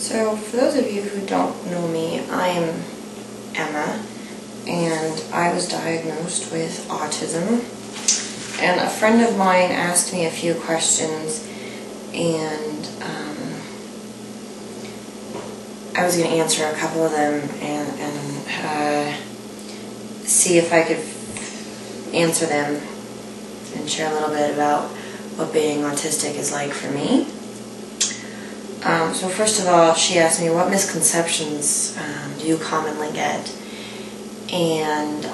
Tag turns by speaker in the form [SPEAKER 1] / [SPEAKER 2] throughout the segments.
[SPEAKER 1] So, for those of you who don't know me, I'm Emma, and I was diagnosed with autism. And a friend of mine asked me a few questions, and I was going to answer a couple of them and see if I could answer them and share a little bit about what being autistic is like for me. So first of all, she asked me, what misconceptions do you commonly get? And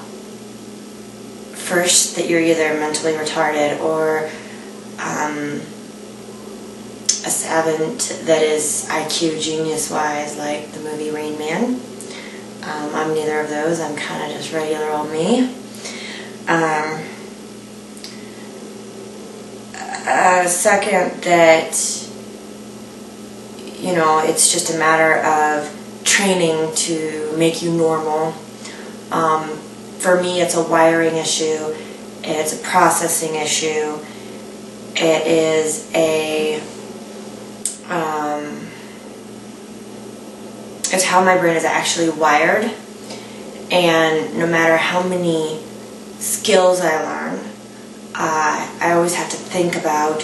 [SPEAKER 1] first, that you're either mentally retarded or a savant that is IQ genius-wise, like the movie Rain Man. I'm neither of those. I'm kind of just regular old me. Second, that it's just a matter of training to make you normal. For me, it's a wiring issue. It's a processing issue. It is it's how my brain is actually wired. And no matter how many skills I learn, I always have to think about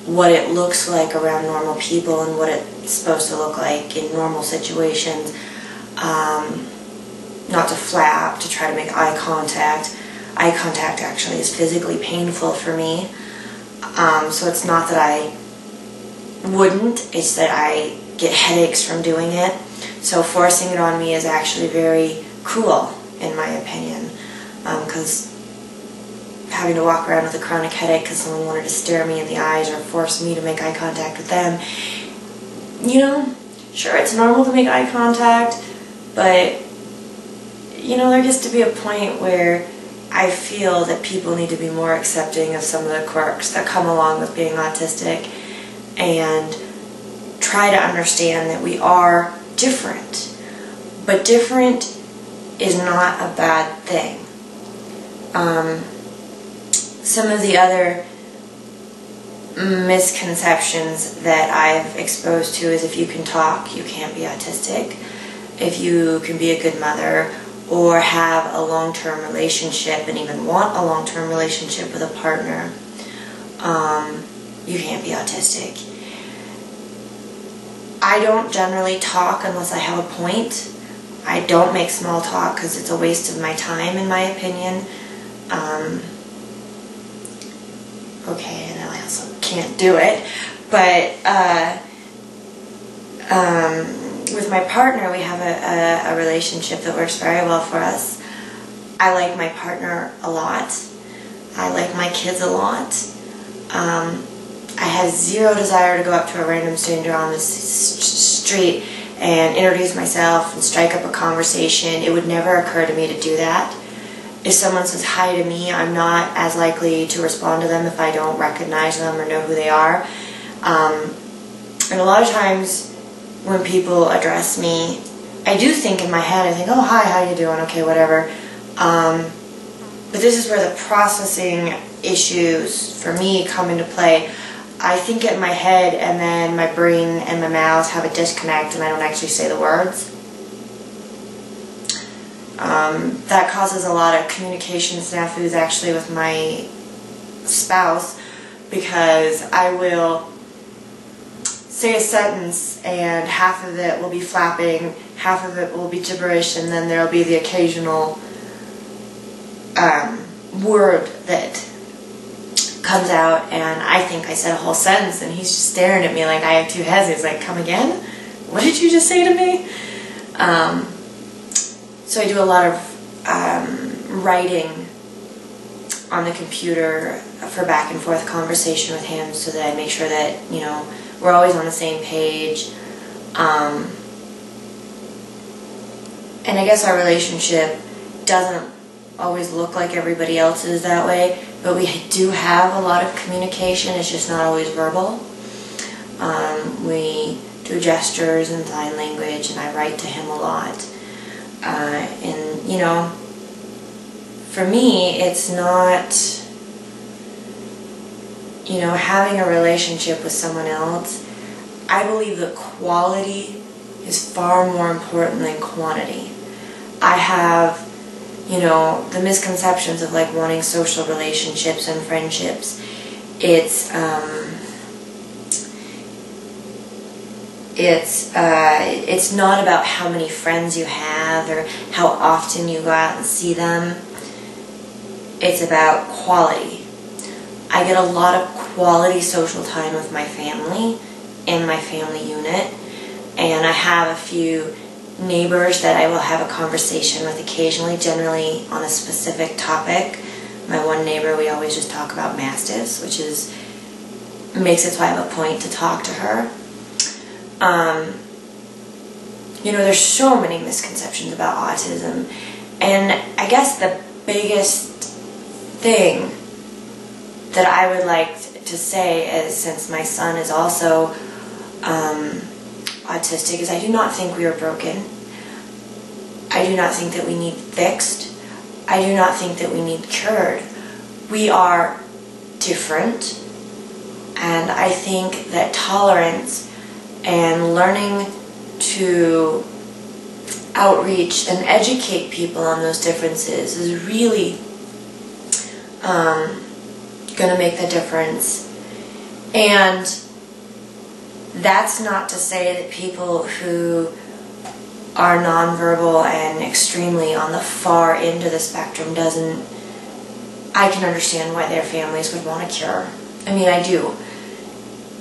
[SPEAKER 1] what it looks like around normal people and what it's supposed to look like in normal situations. Not to flap, to try to make eye contact. Eye contact actually is physically painful for me. So it's not that I wouldn't, it's that I get headaches from doing it. So forcing it on me is actually very cruel, in my opinion. Because having to walk around with a chronic headache because someone wanted to stare me in the eyes or force me to make eye contact with them. Sure, it's normal to make eye contact, but there gets to be a point where I feel that people need to be more accepting of some of the quirks that come along with being autistic and try to understand that we are different. But different is not a bad thing. Some of the other misconceptions that I've exposed to is if you can talk, you can't be autistic. If you can be a good mother or have a long-term relationship and even want a long-term relationship with a partner, you can't be autistic. I don't generally talk unless I have a point. I don't make small talk because it's a waste of my time, in my opinion. Okay, and I also can't do it, but with my partner, we have a relationship that works very well for us. I like my partner a lot. I like my kids a lot. I have zero desire to go up to a random stranger on the street and introduce myself and strike up a conversation. It would never occur to me to do that. If someone says hi to me, I'm not as likely to respond to them if I don't recognize them or know who they are. And a lot of times when people address me, I do think in my head, I think, oh, hi, how you doing? Okay, whatever. But this is where the processing issues for me come into play. I think it in my head, and then my brain and my mouth have a disconnect, and I don't actually say the words. That causes a lot of communication snafus actually with my spouse, because I will say a sentence and half of it will be flapping, half of it will be gibberish, and then there will be the occasional word that comes out and I think I said a whole sentence and he's just staring at me like I have two heads. He's like, come again? What did you just say to me? So I do a lot of writing on the computer for back and forth conversation with him so that I make sure that, we're always on the same page. And I guess our relationship doesn't always look like everybody else's that way, but we do have a lot of communication. It's just not always verbal. We do gestures and sign language, and I write to him a lot. And, for me, it's not, having a relationship with someone else. I believe the quality is far more important than quantity. I have, you know, the misconceptions of like wanting social relationships and friendships. It's not about how many friends you have or how often you go out and see them. It's about quality. I get a lot of quality social time with my family in my family unit, and I have a few neighbors that I will have a conversation with occasionally, generally on a specific topic. My one neighbor, we always just talk about mastiffs, which makes it so I have a point to talk to her. You know, there's so many misconceptions about autism, and I guess the biggest thing that I would like to say is, since my son is also autistic, is I do not think we are broken. I do not think that we need fixed. I do not think that we need cured. We are different, and I think that tolerance and learning to outreach and educate people on those differences is really going to make the difference. And that's not to say that people who are nonverbal and extremely on the far end of the spectrum I can understand why their families would want a cure. I mean, I do.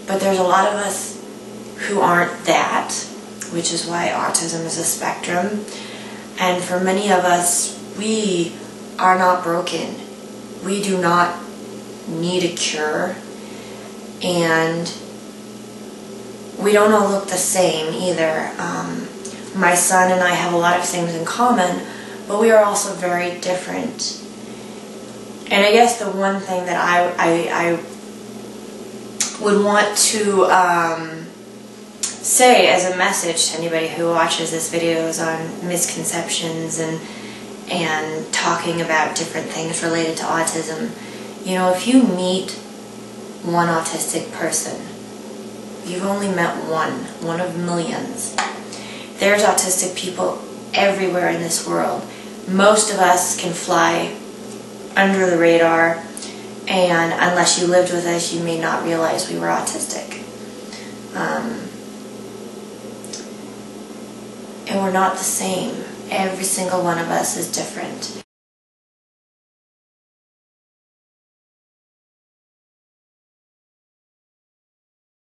[SPEAKER 1] But there's a lot of us who aren't that, which is why autism is a spectrum. And for many of us, we are not broken. We do not need a cure. And we don't all look the same either. My son and I have a lot of things in common, but we are also very different. And I guess the one thing that I would want to say as a message to anybody who watches this videos on misconceptions and talking about different things related to autism, you know, if you meet one autistic person, you've only met one of millions. There's autistic people everywhere in this world. Most of us can fly under the radar, and unless you lived with us, you may not realize we were autistic. And we're not the same. Every single one of us is different.